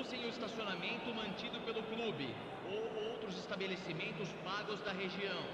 Usem o estacionamento mantido pelo clube ou outros estabelecimentos pagos da região.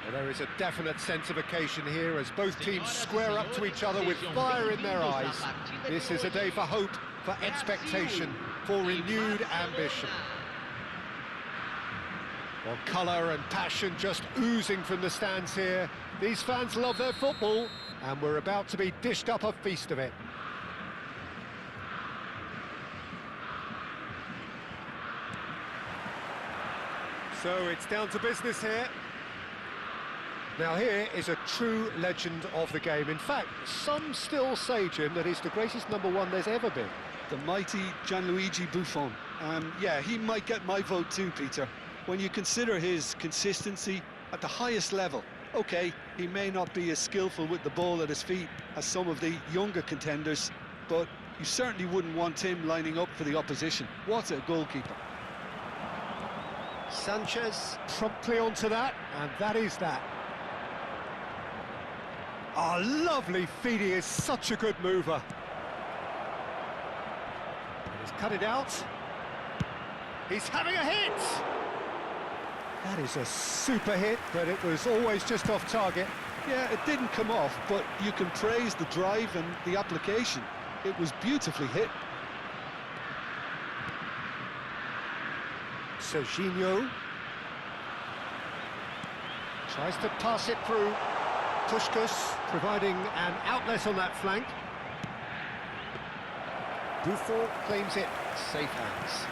Well, there is a definite sense of occasion here as both teams square up to each other with fire in their eyes. This is a day for hope, for expectation, for renewed ambition. Well, colour and passion just oozing from the stands here. These fans love their football, and we're about to be dished up a feast of it. So it's down to business here. Now here is a true legend of the game. In fact, some still say, Jim, that he's the greatest number one there's ever been. The mighty Gianluigi Buffon. Yeah, he might get my vote too, Peter. When you consider his consistency at the highest level, okay, he may not be as skillful with the ball at his feet as some of the younger contenders, but you certainly wouldn't want him lining up for the opposition. What a goalkeeper. Sanchez promptly onto that, and that is that. Oh, lovely feed, he is such a good mover. He's cut it out. He's having a hit! That is a super hit, but it was always just off target. Yeah, it didn't come off, but you can praise the drive and the application. It was beautifully hit. Serginho tries to pass it through. Puskás providing an outlet on that flank. Buffon claims it, safe hands.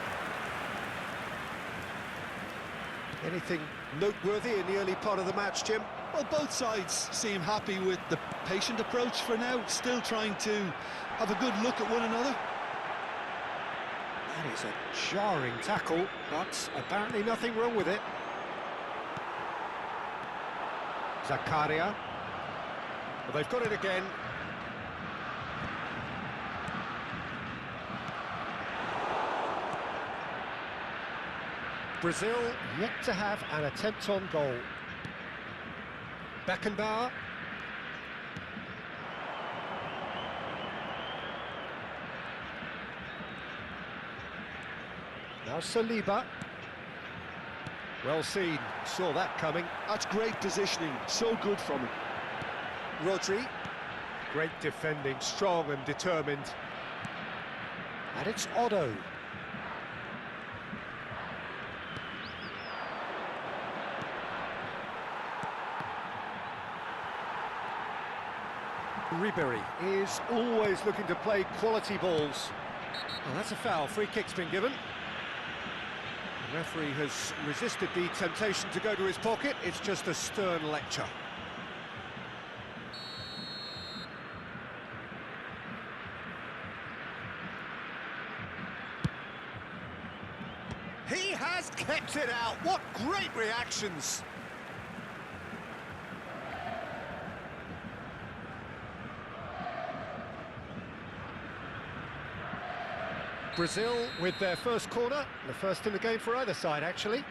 Anything noteworthy in the early part of the match, Jim? Well, both sides seem happy with the patient approach for now, still trying to have a good look at one another. That is a jarring tackle, but apparently nothing wrong with it. Zakaria. Well, they've got it again. Brazil yet to have an attempt on goal. Beckenbauer. Now Saliba. Well seen, saw that coming. That's great positioning, so good from him. Rodri. Great defending, strong and determined. And it's Otto. Ribéry is always looking to play quality balls. Well, that's a foul. Free kick's been given. The referee has resisted the temptation to go to his pocket. It's just a stern lecture. He has kept it out. What great reactions. Brazil with their first corner, the first in the game for either side, actually.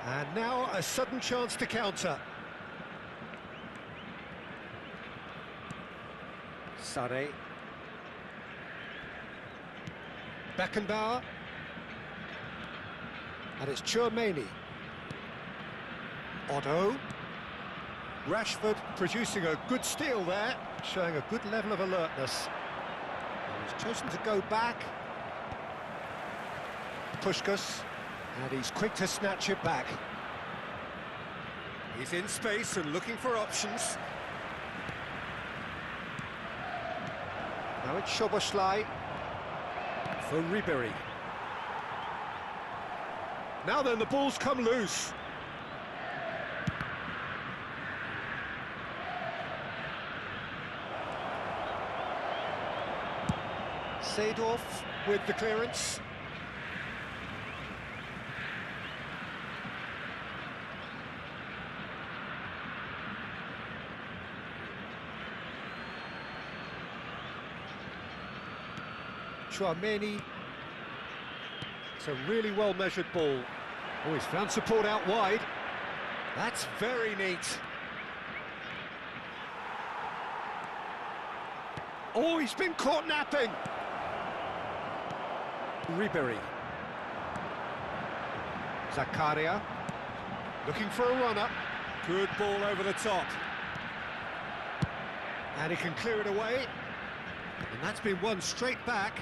And now a sudden chance to counter. Sane. Beckenbauer. And it's Tchouaméni. Otto. Rashford producing a good steal there, showing a good level of alertness. And he's chosen to go back. Puskás, and he's quick to snatch it back. He's in space and looking for options. Now it's Szoboszlai for Ribéry. Now then, the ball's come loose. Seedorf with the clearance. Tchouaméni. It's a really well-measured ball. Oh, he's found support out wide. That's very neat. Oh, he's been caught napping. Ribéry. Zakaria, looking for a runner. Good ball over the top. And he can clear it away. And that's been won straight back.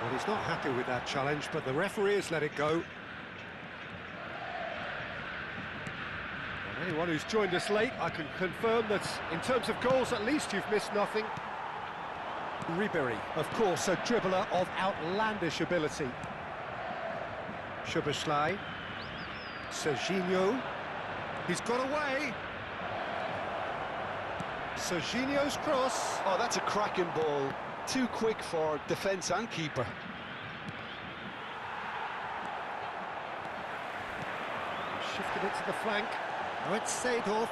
Well, he's not happy with that challenge, but the referee has let it go. And anyone who's joined us late, I can confirm that in terms of goals, at least you've missed nothing. Ribéry, of course, a dribbler of outlandish ability. Szoboszlai. Serginho. He's got away. Serginho's cross. Oh, that's a cracking ball. Too quick for defence and keeper. Shifted it to the flank. Oh, it's Seedorf.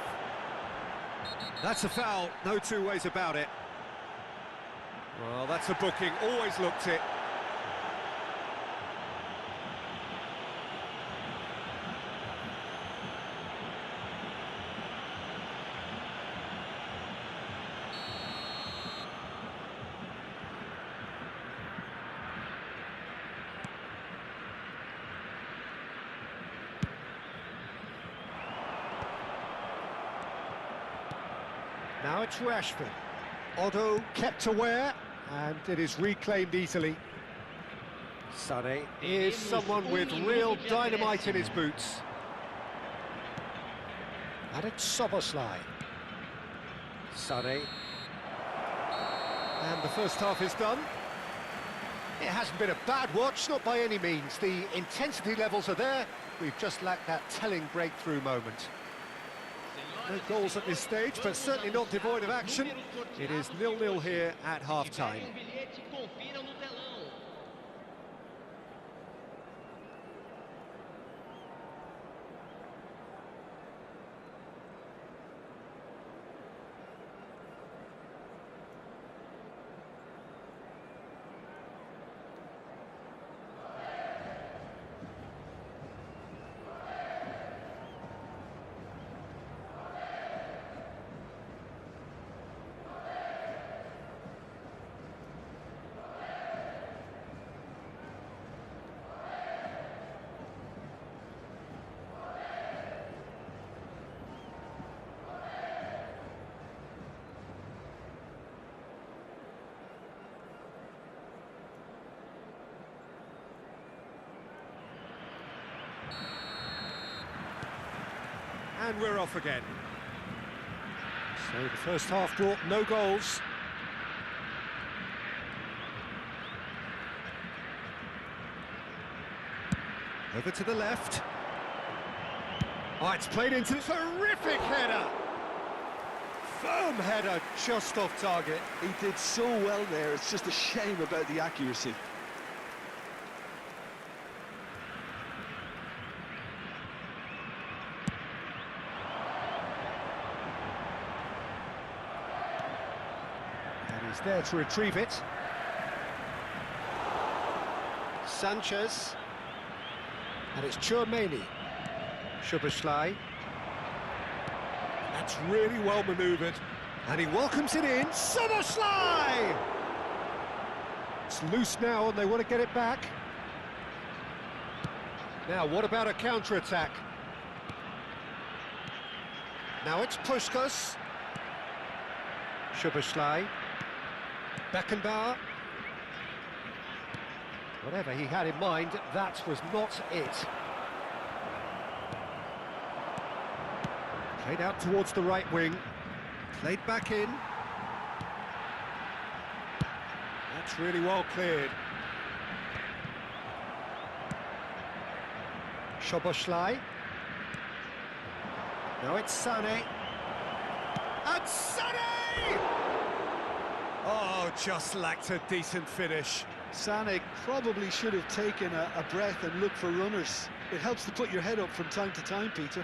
That's a foul, no two ways about it. Well, that's a booking, always looked it. Now it's Rashford. Otto kept aware, and it is reclaimed easily. Sané is someone with real dynamite in his boots. And it's Szoboszlai. Sané. And the first half is done. It hasn't been a bad watch, not by any means. The intensity levels are there. We've just lacked that telling breakthrough moment. No goals at this stage, but certainly not devoid of action. It is 0-0 here at half-time. And we're off again. So the first half brought no goals. Over to the left. Oh, it's played into this terrific header. Firm header, just off target. He did so well there, it's just a shame about the accuracy. He's there to retrieve it. Sanchez. And it's Tchouaméni. Szoboszlai. That's really well manoeuvred. And he welcomes it in. Szoboszlai! It's loose now and they want to get it back. Now, what about a counter-attack? Now it's Puskás. Szoboszlai. Beckenbauer. Whatever he had in mind, that was not it. Played out towards the right wing. Played back in. That's really well cleared. Szoboszlai. Now it's Sané. And Sané! Oh, just lacked a decent finish. Sané probably should have taken a breath and looked for runners. It helps to put your head up from time to time, Peter.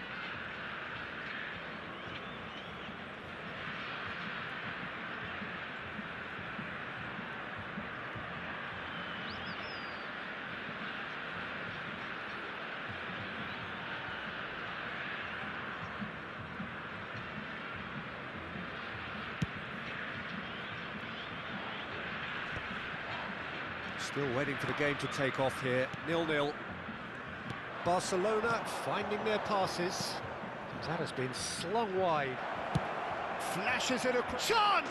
Still waiting for the game to take off here. 0-0. Barcelona finding their passes. That has been slung wide. Flashes it across. Chance!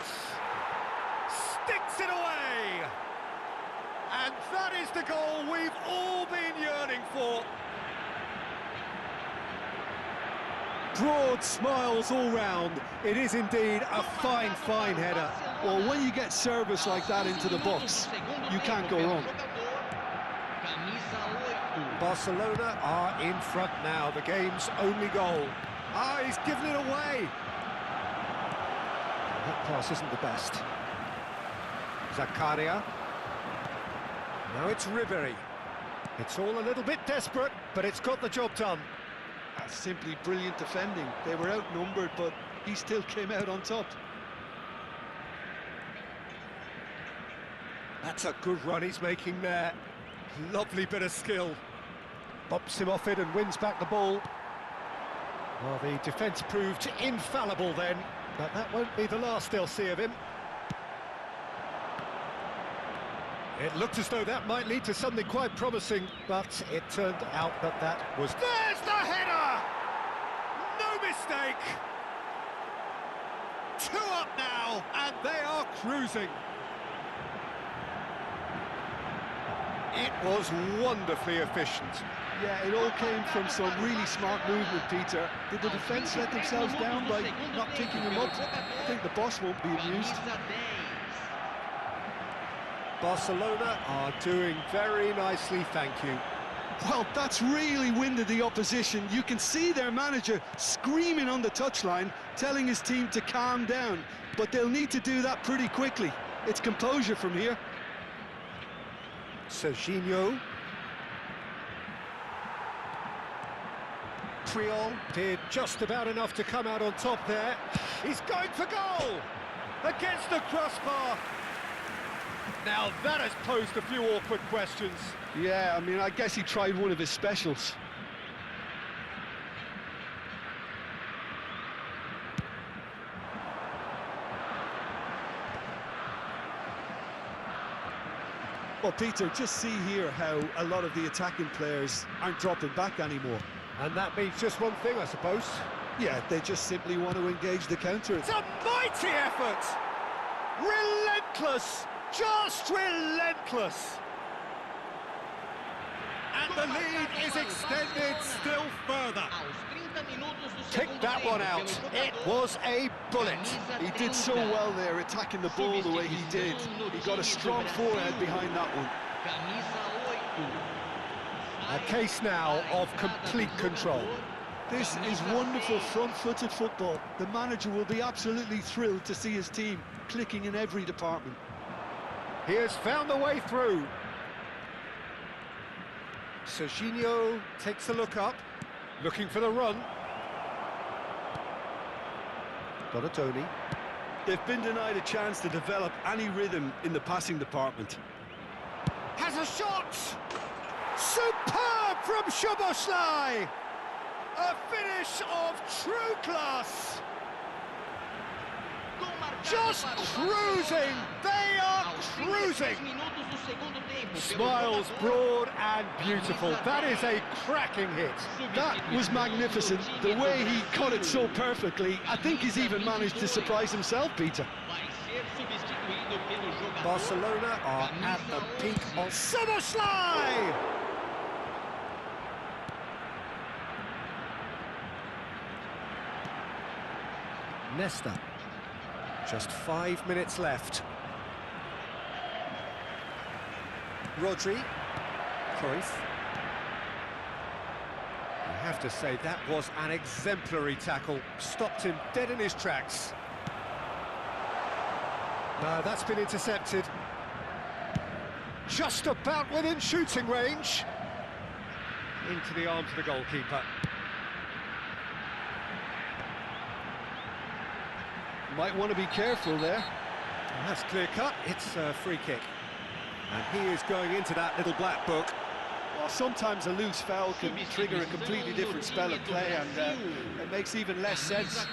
Sticks it away! And that is the goal we've all been yearning for. Broad smiles all round. It is indeed a fine, fine header. Well, when you get service like that into the box, you can't go wrong. Barcelona are in front now, the game's only goal. Ah, he's given it away. That pass isn't the best. Zakaria. Now it's Ribery. It's all a little bit desperate, but it's got the job done. That's simply brilliant defending. They were outnumbered, but he still came out on top. That's a good run he's making there. Lovely bit of skill. Bumps him off it and wins back the ball. Well, the defence proved infallible then, but that won't be the last they'll see of him. It looked as though that might lead to something quite promising, but it turned out that that was... There's the header! No mistake! 2 up now, and they are cruising. It was wonderfully efficient. Yeah, it all came from some really smart movement, Peter. Did the defence let themselves down by not picking him up? I think the boss won't be amused. Barcelona are doing very nicely, thank you. Well, that's really winded the opposition. You can see their manager screaming on the touchline, telling his team to calm down. But they'll need to do that pretty quickly. It's composure from here. Serginho. Puyol did just about enough to come out on top there. He's going for goal! Against the crossbar! Now that has posed a few awkward questions. Yeah, I mean, I guess he tried one of his specials. Well, Peter, just see here how a lot of the attacking players aren't dropping back anymore. And that means just one thing, I suppose. Yeah, they just simply want to engage the counter. It's a mighty effort! Relentless! Just relentless! And the lead is extended still further. Tick that one out. It was a bullet. He did so well there, attacking the ball the way he did. He got a strong forehead behind that one. A case now of complete control. This is wonderful front-footed football. The manager will be absolutely thrilled to see his team clicking in every department. He has found the way through. Serginho takes a look up, looking for the run. Donatoni. They've been denied a chance to develop any rhythm in the passing department. Has a shot! Superb from Szoboszlai! A finish of true class! Just cruising! They are cruising! Smiles broad and beautiful. That is a cracking hit. That was magnificent. The way he cut it so perfectly. I think he's even managed to surprise himself, Peter. Barcelona are at the peak of Szoboszlai! Nesta. Just 5 minutes left. Rodri. Cruyff. I have to say, that was an exemplary tackle. Stopped him dead in his tracks. That's been intercepted. Just about within shooting range. Into the arms of the goalkeeper. Might want to be careful there. That's clear cut. It's a free kick. And he is going into that little black book. Well, sometimes a loose foul can trigger a completely different spell of play, and it makes even less sense.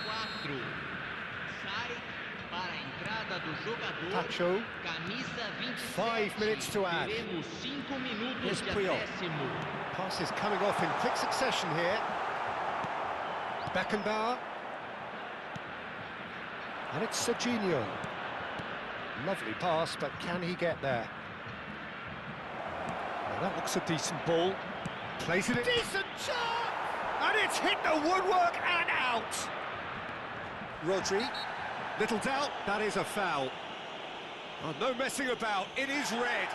jogador, Pacho. camisa 27. 5 minutes to add. Teremos 5 minutos Here's de Puyol. acréscimo. Passes coming off in quick succession here. Beckenbauer. And it's Serginho. Lovely pass, but can he get there? Well, that looks a decent ball. Plays it in. Decent shot! And it's hit the woodwork and out! Rodri. Little doubt, that is a foul. Oh, no messing about, it is red.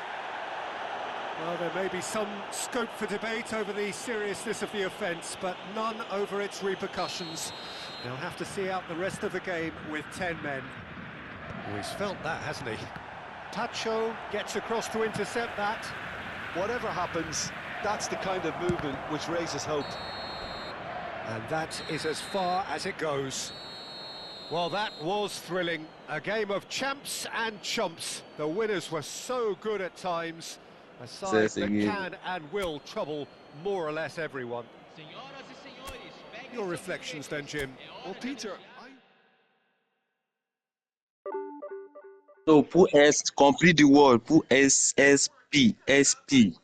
Well, there may be some scope for debate over the seriousness of the offence, but none over its repercussions. They'll have to see out the rest of the game with 10 men. Oh, he's felt that, hasn't he? Pacho gets across to intercept that. Whatever happens, that's the kind of movement which raises hope. And that is as far as it goes. Well, that was thrilling. A game of champs and chumps. The winners were so good at times. A side that can and will trouble more or less everyone. Your reflections then, Jim? Well, Peter, So put S, complete the word, put SSP, SP.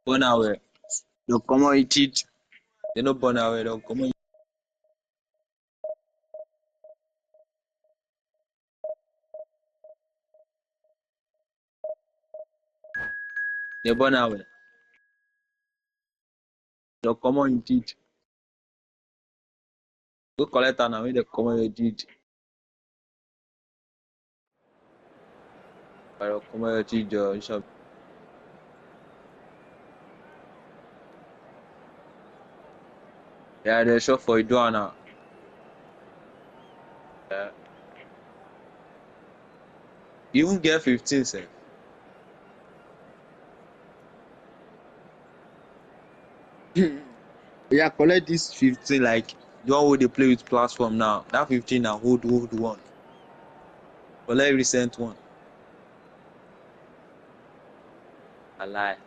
Born away. The commodity, they no born away, the commodity. They born away. The commodity. Go collect an away the commodity. The commodity shop. Yeah, they shop for Iduana. Yeah. You even get 15 cents. Yeah, collect this 15 like the one where they play with platform now. That 15 now hold one. Collect recent one. I lie.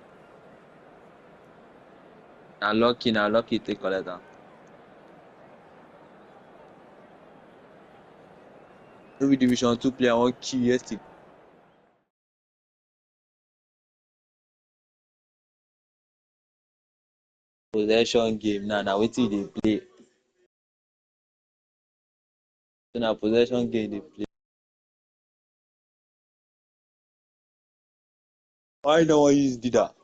Now lucky take collect that. Maybe Division 2 player one key yesterday. Possession game now wetin they play. So now possession game they play. Why no one use Dida?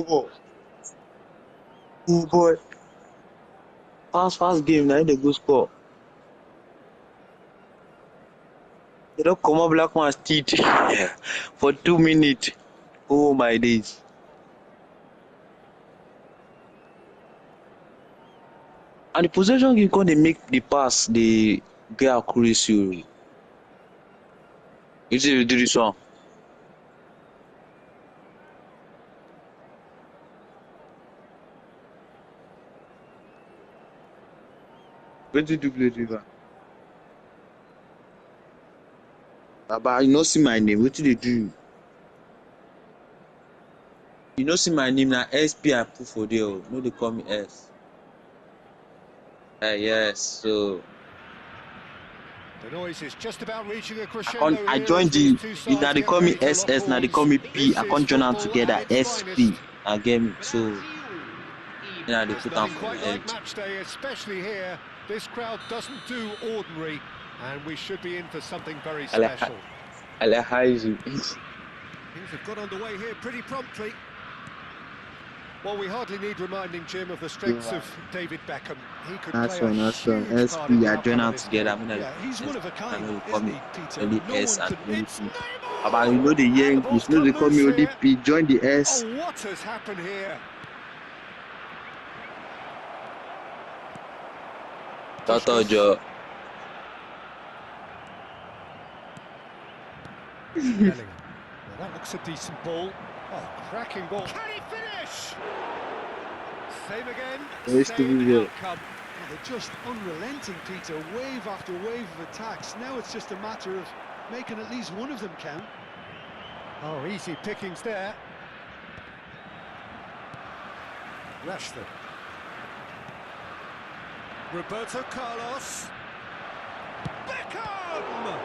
Oh boy. Fast game now they go score. They don't come up black man's teeth for 2 minutes. Oh my days. And the possession game when they make the pass, they get accuracy. You see, you do this one. When did you play River? Baba, you not see my name. What did they do? You not see my name now. SP I put for there. No, they call me S. Yes. So The noise is just about reaching a I crescendo can't. I here as joined these the. two Now sides they get call me ready to lock SS. Now they horns. call me P. This I is can't join them football together. at its SP. finest. I get me. So Brasil e yeah, they There's put on nothing for my quite like head. match day, especially here. This crowd doesn't do ordinary, and we should be in for something very I like. special. I like how easy. Things have got underway here pretty promptly. Well, we hardly need reminding, Jim, of the strengths of David Beckham. He could play a That's one. huge part in SP. the I join outcome of them this together. I game. mean, Yeah, he's one of a I kind, know you call isn't me he, Peter? only No S one and could... only It's P. Neymar! But you know the year And the English. ball's No, they come call me loose only here. P. Join the S. Oh, what has happened here? Toto Joe. Bellingham. Well, that looks a decent ball. Oh, cracking ball. Can he finish? Same again. Where's the Same video? outcome. Well, they're just unrelenting, Peter. Wave after wave of attacks. Now it's just a matter of making at least one of them count. Oh, easy pickings there. Rashford. Roberto Carlos. Beckham!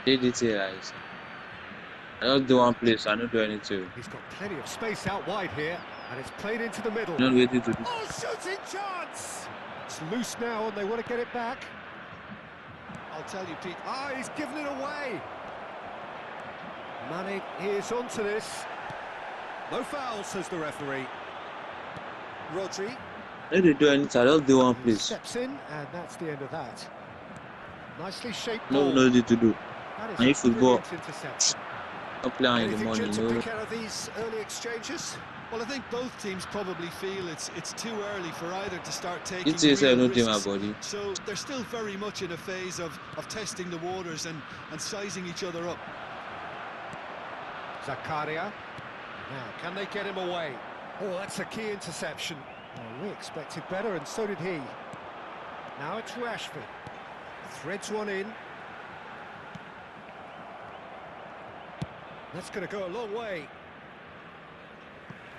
They did say that. I don't do one place. I don't do anything. He's got plenty of space out wide here, and it's played into the middle. Not waiting to do. Oh, shooting chance! It's loose now, and they want to get it back. I'll tell you, Pete. Ah, he's given it away. Mane is onto this. No foul, says the referee. Rodri. I don't do anything. I don't do one place. Steps in, and that's the end of that. Nicely shaped No, ball. nothing to do. That is I a need football. brilliant interception. I'm playing in the Anything, Jim, morning. to No. pick out of these early exchanges? Well, I think both teams probably feel it's too early for either to start taking It's just real nothing, my risks. body. So they're still very much in a phase of testing the waters and sizing each other up. Zakaria. Now, can they get him away? Oh, that's a key interception. Well, we expected better, and so did he. Now it's Rashford. Threads one in. That's going to go a long way.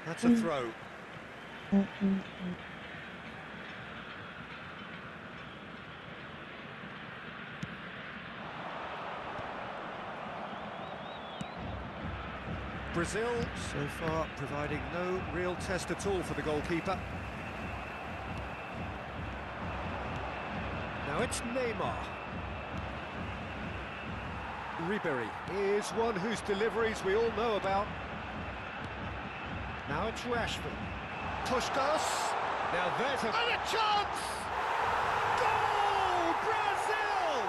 That's a throw. Brazil, so far, providing no real test at all for the goalkeeper. Now it's Neymar. Ribéry is one whose deliveries we all know about. Now it's Rashford. Puskas. Now there's a chance! Goal! Brazil!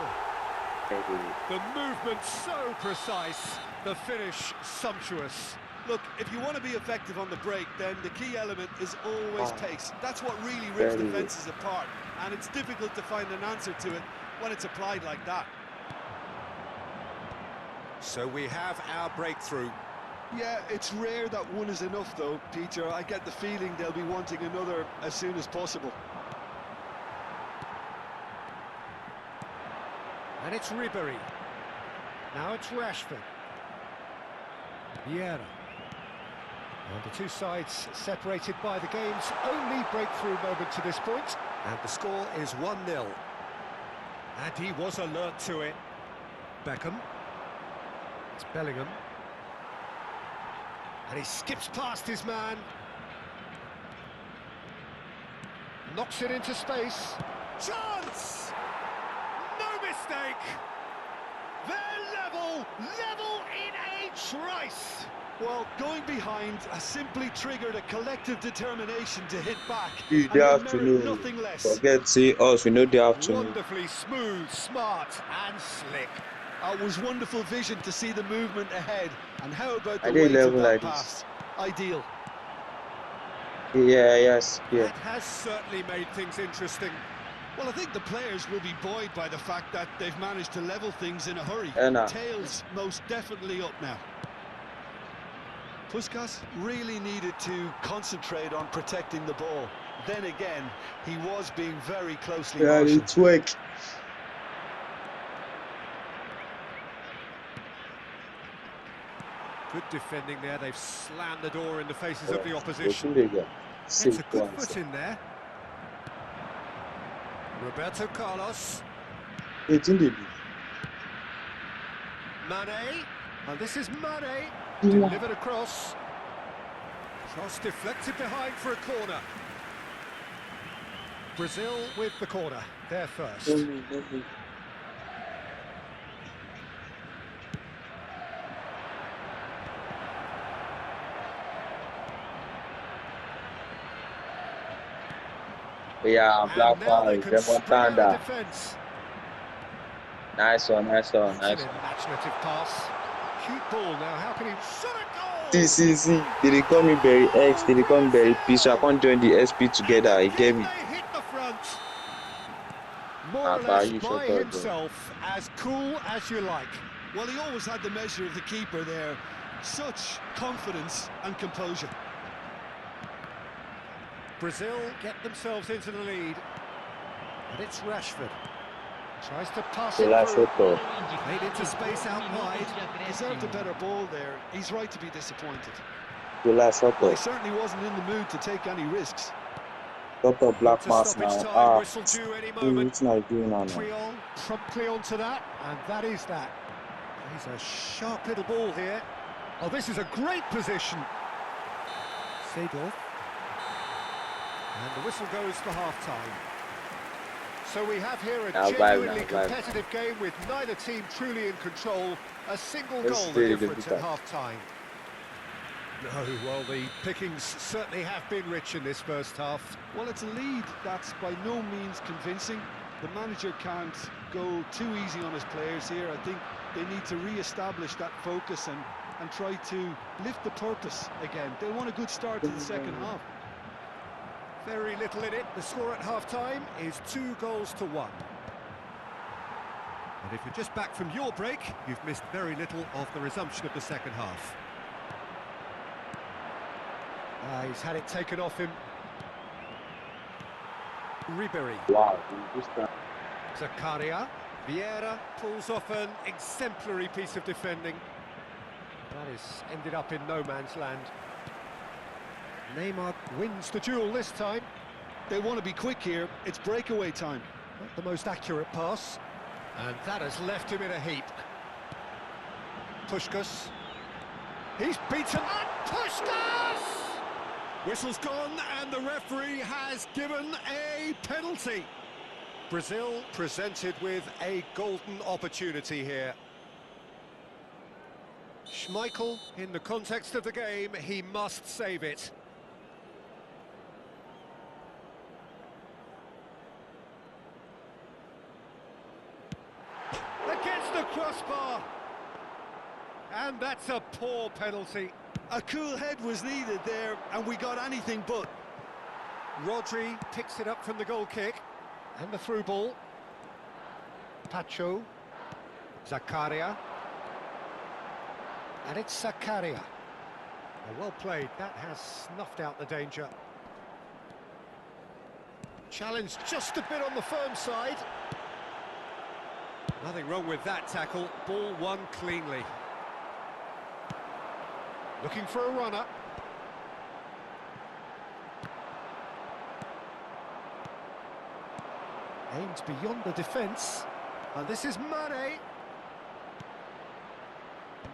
The movement so precise, the finish sumptuous. Look, if you want to be effective on the break, then the key element is always pace. That's what really rips defences apart, and it's difficult to find an answer to it when it's applied like that. So we have our breakthrough. Yeah, it's rare that one is enough, though, Peter. I get the feeling they'll be wanting another as soon as possible. And it's Ribéry. Now it's Rashford. Vieira. And the two sides separated by the game's only breakthrough moment to this point. And the score is 1-0. And he was alert to it. Beckham. It's Bellingham. And he skips past his man. Knocks it into space. Chance! No mistake! They're level in a trice! Well, going behind has simply triggered a collective determination to hit back. The and they merit afternoon. nothing less. Forget say us. We know the afternoon. Wonderfully smooth, smart and slick. It was wonderful vision to see the movement ahead. And how about the I didn't weight of level that like this. pass? Ideal. Yeah. Yes. Yeah. That has certainly made things interesting. Well, I think the players will be buoyed by the fact that they've managed to level things in a hurry. Nah. Tails most definitely up now. Puskas really needed to concentrate on protecting the ball. Then again, he was being very closely Yeah, motioned. it's work. Good defending there. They've slammed the door in the faces of the opposition. It's It's a good foot in there. Roberto Carlos. It's in the Mane. And this is Mane. Yeah. Delivered across. Cross deflected behind for a corner. Brazil with the corner. They're first. Let me. Yeah, And Black now they Fire, can spread out the Remontada. defence. Nice one. That's an imaginative pass. Cute ball now. How can he shot a goal? See. They didn't call me Berry X, they didn't call me Berry P, so I can't join the SP together. He gave me. They hit the front. More or Abba, less you by shut up, bro. himself, as cool as you like. Well, he always had the measure of the keeper there. Such confidence and composure. Brazil get themselves into the lead. And it's Rashford. Tries to pass it through. Made into space out wide. Deserved a better ball there. He's right to be disappointed. Relax, Well, up. he certainly wasn't in the mood to take any risks. Got the black To mask stoppage now. time, whistle due any moment. It's not doing now. Triol promptly onto that, and that is that. He's a sharp little ball here. Oh, this is a great position. Seedorf. And the whistle goes for half-time. So we have here a genuinely competitive game with neither team truly in control. A single goal the difference at half-time. No, well, the pickings certainly have been rich in this first half. Well, it's a lead that's by no means convincing. The manager can't go too easy on his players here. I think they need to re-establish that focus and try to lift the purpose again. They want a good start to the second half. Very little in it. The score at half-time is 2-1. And if you're just back from your break, you've missed very little of the resumption of the second half. He's had it taken off him. Ribery. Wow, Zakaria. Vieira pulls off an exemplary piece of defending. That is ended up in no man's land. Neymar wins the duel this time. They want to be quick here. It's breakaway time. Not the most accurate pass. And that has left him in a heap. Puskás. He's beaten. And Puskás! Whistle's gone and the referee has given a penalty. Brazil presented with a golden opportunity here. Schmeichel, in the context of the game, he must save it. Against the crossbar. And that's a poor penalty. A cool head was needed there, and we got anything but. Rodri picks it up from the goal kick. And the through ball. Pacho. Zakaria. And it's Zakaria. Well played. That has snuffed out the danger. Challenge just a bit on the firm side. Nothing wrong with that tackle. Ball won cleanly. Looking for a runner. Aimed beyond the defence. And this is Mane.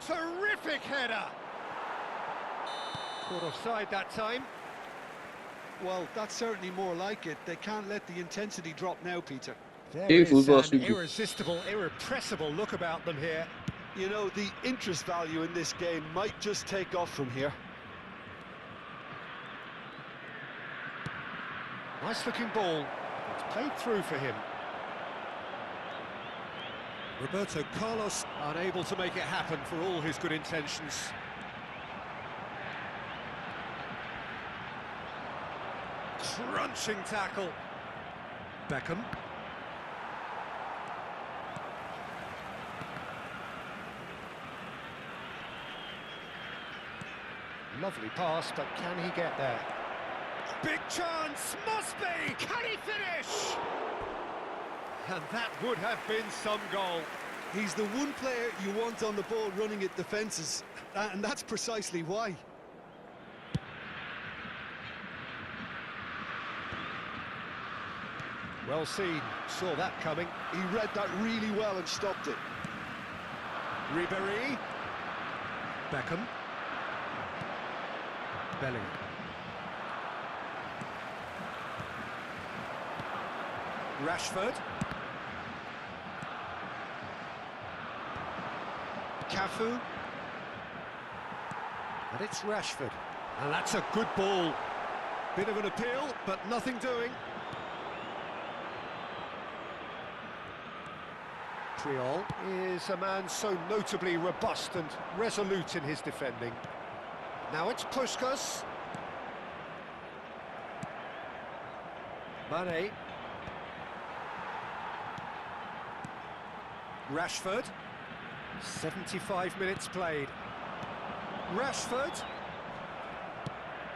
Terrific header. Caught offside that time. Well, that's certainly more like it. They can't let the intensity drop now, Peter. There is an irresistible, irrepressible look about them here. You know, the interest value in this game might just take off from here. Nice looking ball. It's played through for him. Roberto Carlos unable to make it happen for all his good intentions. Crunching tackle. Beckham. Lovely pass, but can he get there? Big chance, must be! Can he finish? And that would have been some goal. He's the one player you want on the ball running at defences, and that's precisely why. Well seen, saw that coming. He read that really well and stopped it. Ribéry. Beckham. Bellingham. Rashford. Cafu. And it's Rashford. And that's a good ball. Bit of an appeal, but nothing doing. Triol is a man so notably robust and resolute in his defending. Now it's Puskas. Mane. Rashford. 75 minutes played. Rashford.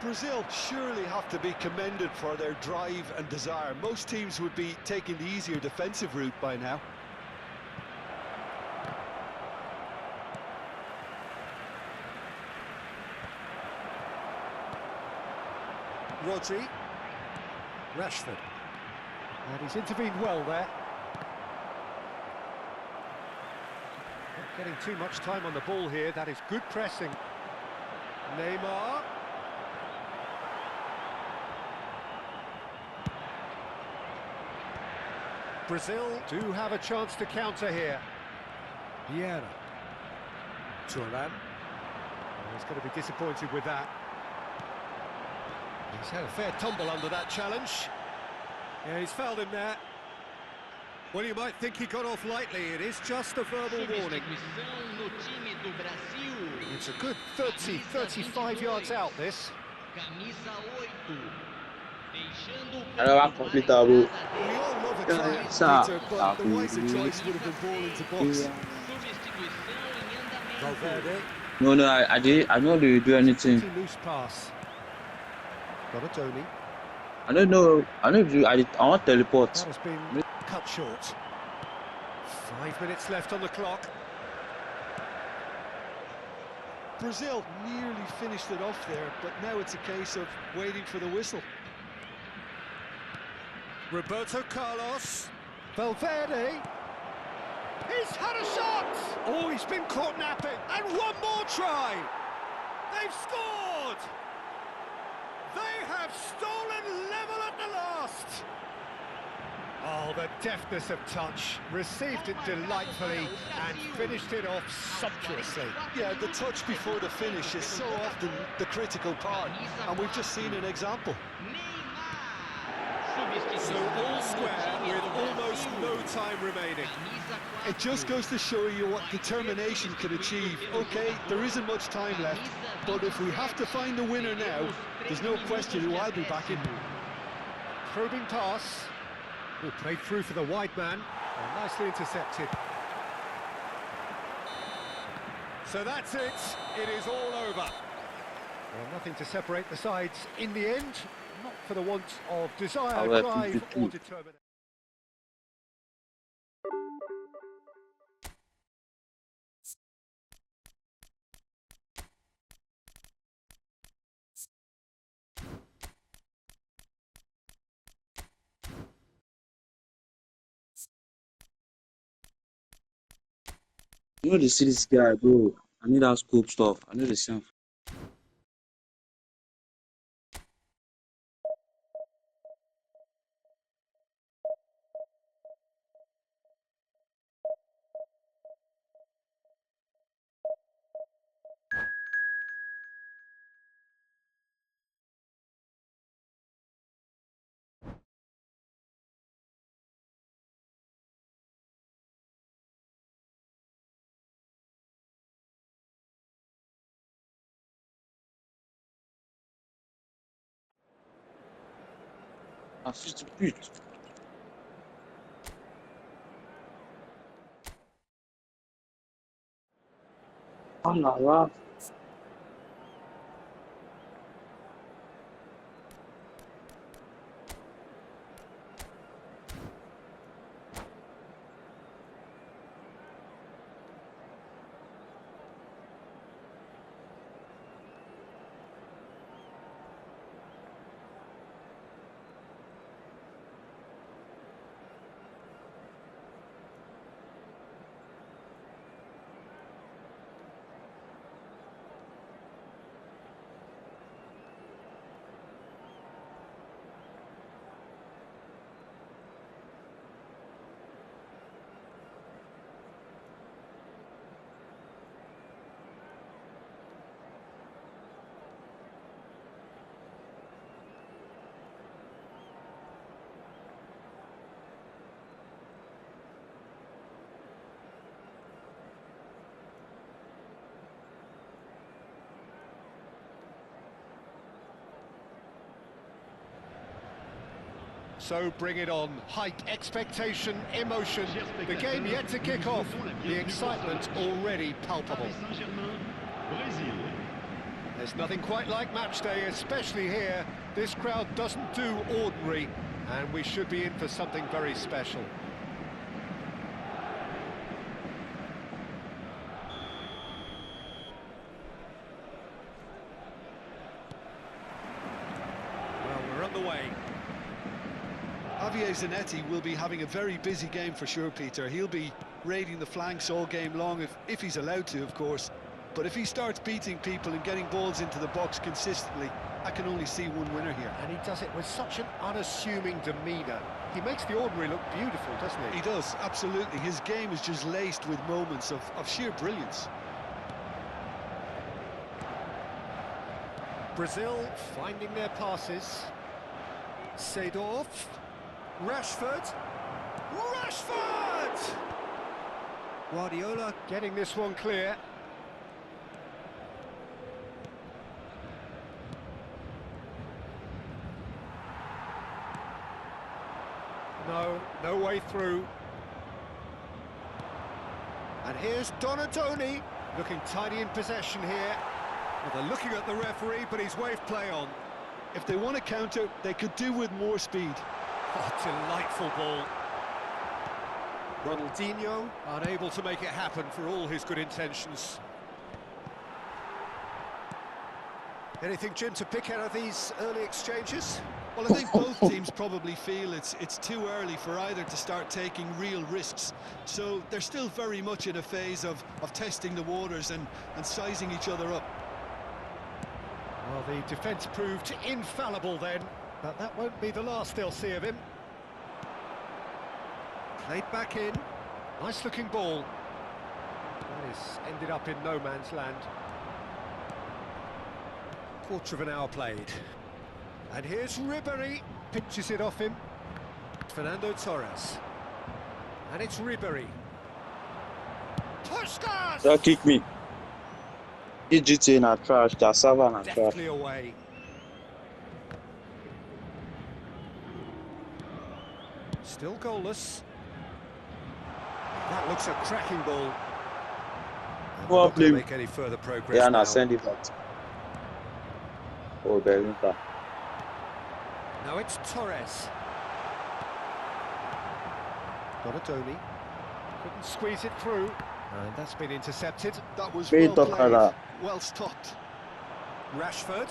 Brazil surely have to be commended for their drive and desire. Most teams would be taking the easier defensive route by now. Rodri. Rashford. And he's intervened well there. Not getting too much time on the ball here. That is good pressing. Neymar. Brazil do have a chance to counter here. Vieira. Thuram. He's going to be disappointed with that. He's had a fair tumble under that challenge. Yeah, he's fouled him there. Well, you might think he got off lightly. It is just a verbal warning. It's a good 30, 35 yards out, this. Agora complicar We all love a try, Peter, but the wiser choice would have been ball into box. Valverde. No, I don't really do anything. Loose pass. Donatoni. I don't know. I don't do. I want teleport. That has been cut short. 5 minutes left on the clock. Brazil nearly finished it off there, but now it's a case of waiting for the whistle. Roberto Carlos. Valverde. He's had a shot! Oh, he's been caught napping. And one more try! They've scored! They have stolen level at the last! Oh, the deftness of touch. Received it delightfully and finished it off sumptuously. Yeah, the touch before the finish is so often the critical part, and we've just seen an example. So all square with almost no time remaining. It just goes to show you what determination can achieve. Okay, there isn't much time left, but if we have to find a winner now, there's no question who I'll be backing. Probing pass. Oh, played through for the wide man. Oh, nicely intercepted. So that's it. It is all over. Well, nothing to separate the sides in the end. Not for the want of desire, drive or determination. You know the series guy, bro. I need that scope stuff. I know the same. Ah, fils de pute. Oh là là. So bring it on. Hype, expectation, emotion. The game yet to kick off. The excitement already palpable. There's nothing quite like match day, especially here. This crowd doesn't do ordinary, and we should be in for something very special. Well, we're on the way. Javier Zanetti will be having a very busy game for sure, Peter. He'll be raiding the flanks all game long, if he's allowed to, of course. But if he starts beating people and getting balls into the box consistently, I can only see one winner here. And he does it with such an unassuming demeanour. He makes the ordinary look beautiful, doesn't he? He does, absolutely. His game is just laced with moments of sheer brilliance. Brazil finding their passes. Seedorf. Rashford. Rashford! Guardiola getting this one clear. No way through. And here's Donadoni, looking tidy in possession here. Well, they're looking at the referee, but he's waved play on. If they want to counter, they could do with more speed. Oh, delightful ball. Ronaldinho unable to make it happen for all his good intentions. Anything, Jim, to pick out of these early exchanges? Well, I think both teams probably feel it's too early for either to start taking real risks. So they're still very much in a phase of testing the waters and sizing each other up. Well, the defence proved infallible then, but that won't be the last they'll see of him. Played back in. Nice-looking ball. That is ended up in no man's land. Quarter of an hour played. And here's Ribéry, pinches it off him. Fernando Torres. And it's Ribéry. Puskas! Don't kick me. EGT na trash, Cassava na trash. Deftly away. Still goalless. That looks a cracking ball. Well, Not going to make any further progress Yeah, now. na send it back. Oh, Belinda. Now it's Torres. Donadoni. Couldn't squeeze it through. And that's been intercepted. That was Very well tough played, colour. well stopped. Rashford.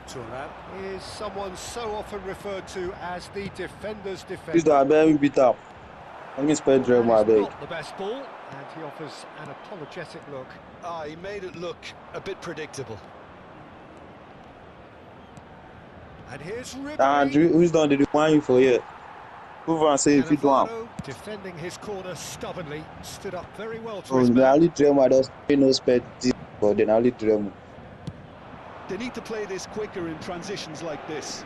Thuram is someone so often referred to as the defender's defender. Please don't have me beat up. Let me spread That my is bag. not the best ball, and he offers an apologetic look. He made it look a bit predictable. And here's And Ribéry. who's done the one for here? Move on, say if you don't. Cannavaro defending his corner stubbornly, stood up very well to Oh, his the man. only dream I just no sped, but the only dream. They need to play this quicker in transitions like this.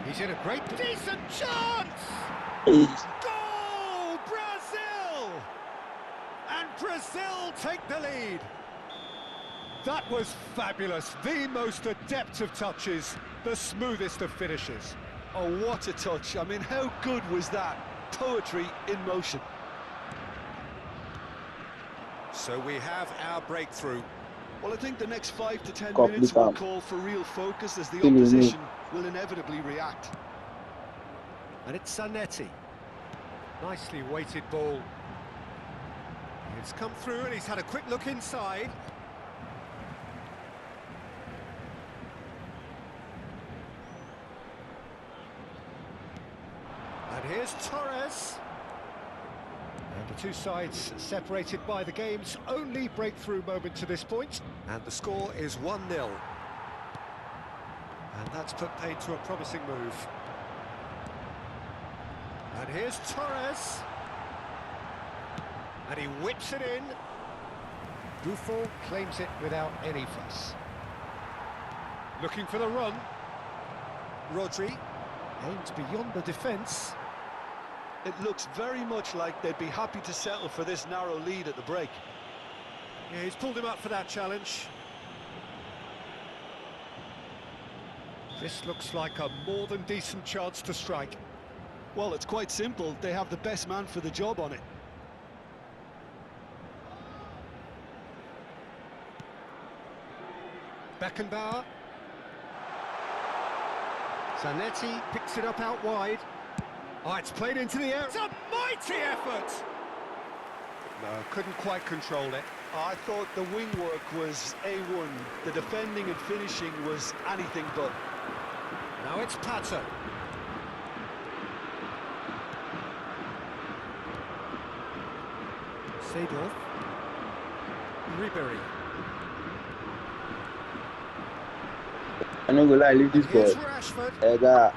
He's in a great, decent chance! Goal, Brazil! And Brazil take the lead. That was fabulous, the most adept of touches, the smoothest of finishes. Oh, what a touch. I mean, how good was that? Poetry in motion. So we have our breakthrough. Well, I think the next 5 to 10 Complete minutes will down. call for real focus as the Still in opposition will inevitably react. And it's Zanetti. Nicely weighted ball. It's come through and he's had a quick look inside. And here's Torres. And the two sides separated by the game's only breakthrough moment to this point. And the score is 1-0. And that's put paid to a promising move. And here's Torres. And he whips it in. Buffon claims it without any fuss. Looking for the run. Rodri aims beyond the defence. It looks very much like they'd be happy to settle for this narrow lead at the break. Yeah, he's pulled him up for that challenge. This looks like a more than decent chance to strike. Well, it's quite simple. They have the best man for the job on it. Beckenbauer. Zanetti picks it up out wide. Oh, it's played into the air. It's a mighty effort! No, couldn't quite control it. I thought the wing work was A1. The defending and finishing was anything but. Now it's Pato. Seedorf. Ribery. I no go lie, leave this Here's ball. Rashford.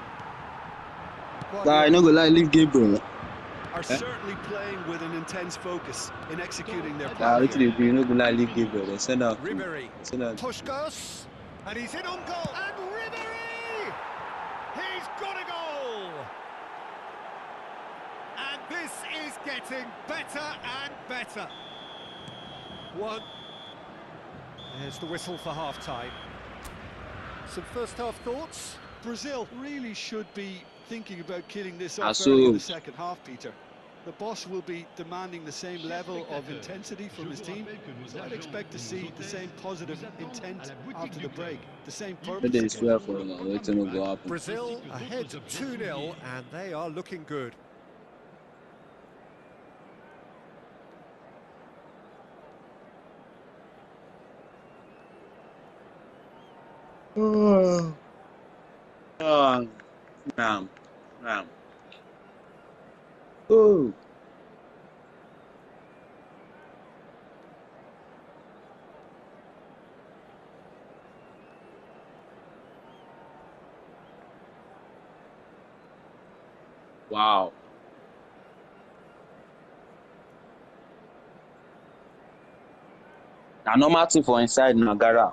I no go lie, leave game ball. Are certainly playing with an intense focus in executing their Nah, plan. what they do, you no go lie, leave game ball. They send out. Ribery. Send out. Puskos. And he's in on goal. And Ribery! He's got a goal! And this is getting better and better. One. There's the whistle for half-time. Some first-half thoughts? Brazil really should be thinking about killing this Ah, off so- early in the second half, Peter. The boss will be demanding the same level of intensity from his team, so I'd expect to see the same positive intent after the break, the same But they purpose. swear for them, waiting to go happen. Brazil ahead 2-0, and they are looking good. Oh, ram. Oh. Wow. Na normal thing for inside Nagara.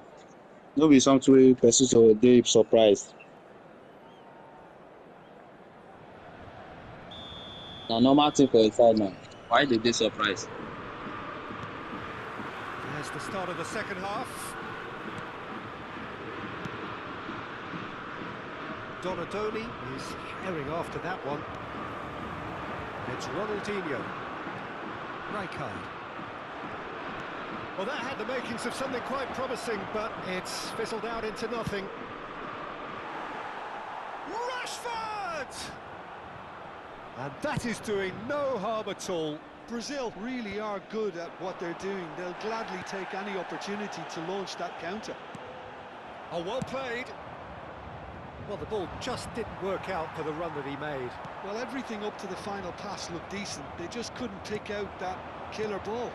No be something wey person so dey surprised. Na normal thing for inside now. Why they dey surprised? There's the start of the second half. Donadoni is herring after that one. It's Ronaldinho. Rijkaard. Well, that had the makings of something quite promising, but it's fizzled out into nothing. Rashford! And that is doing no harm at all. Brazil really are good at what they're doing. They'll gladly take any opportunity to launch that counter. Oh, well played. Well, the ball just didn't work out for the run that he made. Well, everything up to the final pass looked decent. They just couldn't pick out that killer ball.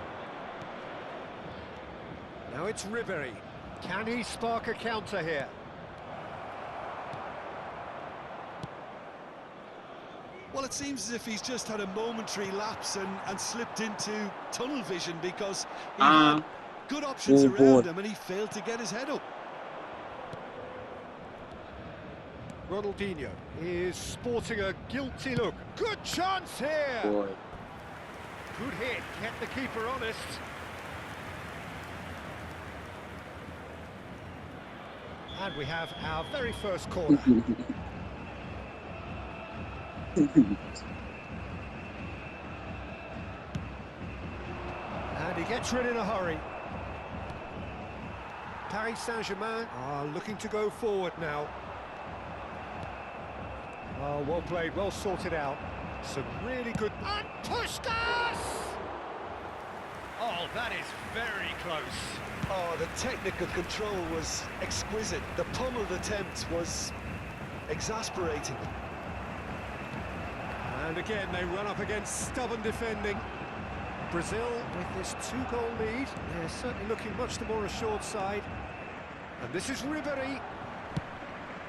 Now it's Ribery. Can he spark a counter here? Well, it seems as if he's just had a momentary lapse and slipped into tunnel vision because he had good options around him and he failed to get his head up. Ronaldinho is sporting a guilty look. Good chance here! Boy. Good hit, kept the keeper honest. And we have our very first corner. And he gets rid in a hurry. Paris Saint-Germain are looking to go forward now. Oh, well played, well sorted out. Some really good... And Puskás! Oh, that is very close. Oh, the technical control was exquisite. The pummeled attempt was exasperating. And again, they run up against stubborn defending. Brazil, with this 2-goal lead, they're certainly looking much the more assured side. And this is Ribery.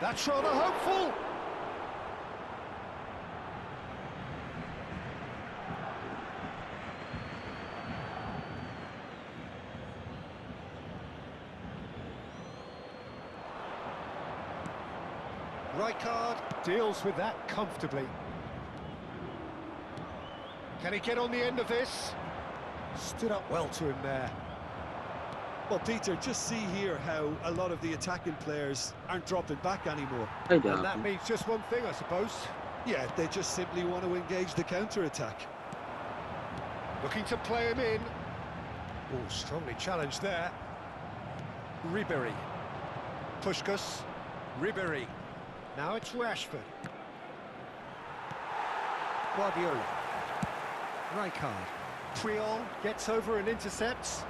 That's rather hopeful. Rijkaard deals with that comfortably. Can he get on the end of this? Stood up well to him there. Well, Peter, just see here how a lot of the attacking players aren't dropping back anymore. Hey, And that means just one thing, I suppose. Yeah, they just simply want to engage the counter-attack. Looking to play him in. Oh, strongly challenged there. Ribéry. Puskás. Ribéry. Now it's Rashford. Guardiola. Rijkaard. Puyol gets over and intercepts.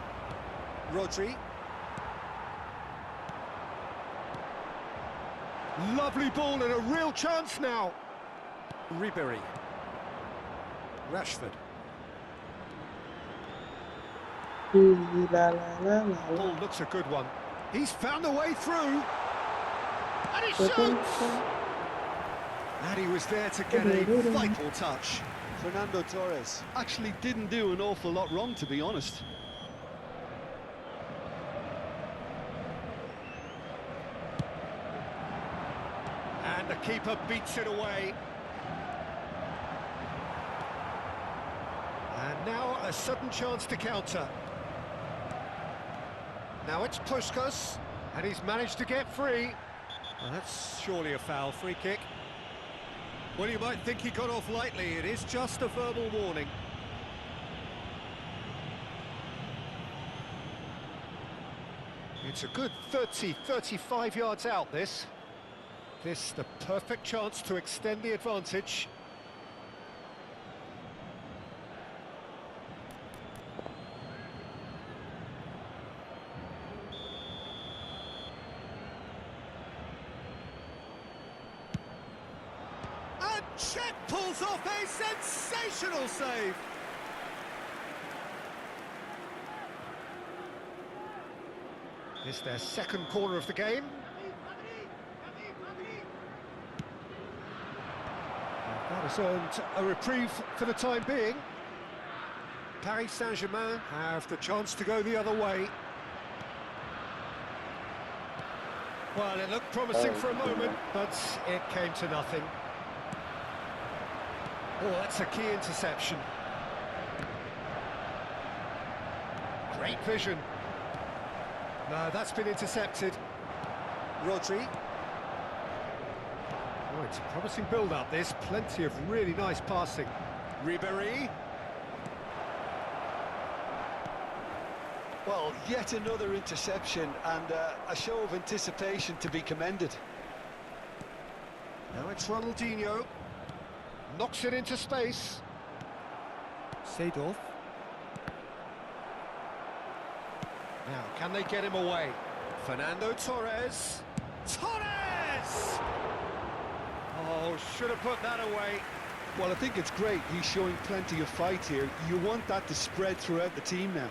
Rodri. Lovely ball and a real chance now. Ribéry. Rashford. Ball looks a good one. He's found a way through. And he shoots! And he was there to get a vital touch. Fernando Torres actually didn't do an awful lot wrong, to be honest. And the keeper beats it away. And now a sudden chance to counter. Now it's Puskás, and he's managed to get free. Well, that's surely a foul, free kick. Well, you might think he got off lightly. It is just a verbal warning. It's a good 30, 35 yards out, this. This, the perfect chance to extend the advantage. And Cech pulls off a sensational save. It's their second corner of the game. That has earned a reprieve for the time being. Paris Saint-Germain have the chance to go the other way. Well, it looked promising for a moment, but it came to nothing. Oh, that's a key interception. Great vision. No, that's been intercepted. Rodri. Oh, it's a promising build-up, this. Plenty of really nice passing. Ribéry. Well, yet another interception and a show of anticipation to be commended. Now it's Ronaldinho. Knocks it into space. Seedorf. Now, can they get him away? Fernando Torres. Torres! Oh, should have put that away. Well, I think it's great. He's showing plenty of fight here. You want that to spread throughout the team now.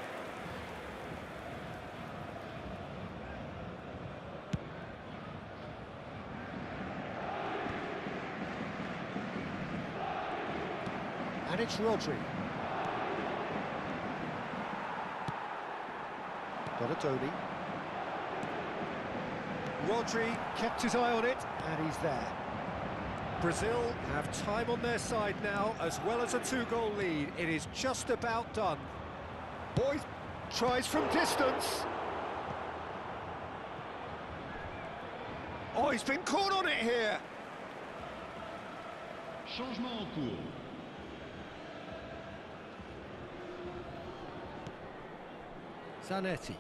And it's Rodri. Donatoni. Rodri kept his eye on it, and he's there. Brazil have time on their side now, as well as a 2-goal lead. It is just about done. Boy tries from distance. Oh, he's been caught on it here. Changement en cours. Zanetti.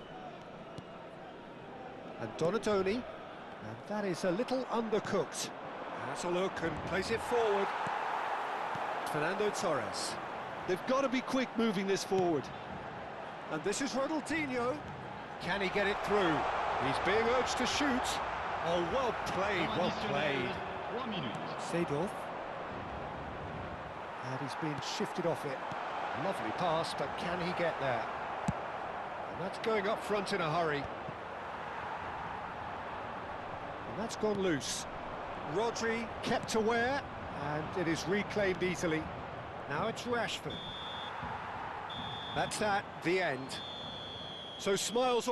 And Donatoni. And that is a little undercooked. Has a look and plays it forward. Fernando Torres. They've got to be quick moving this forward. And this is Ronaldinho. Can he get it through? He's being urged to shoot. Oh, well played, well played. 3 minutes. Seedorf. And he's being shifted off it. Lovely pass, but can he get there? And that's going up front in a hurry. And that's gone loose. Rodri kept aware, and it is reclaimed easily. Now it's Rashford. That's that, the end. So smiles all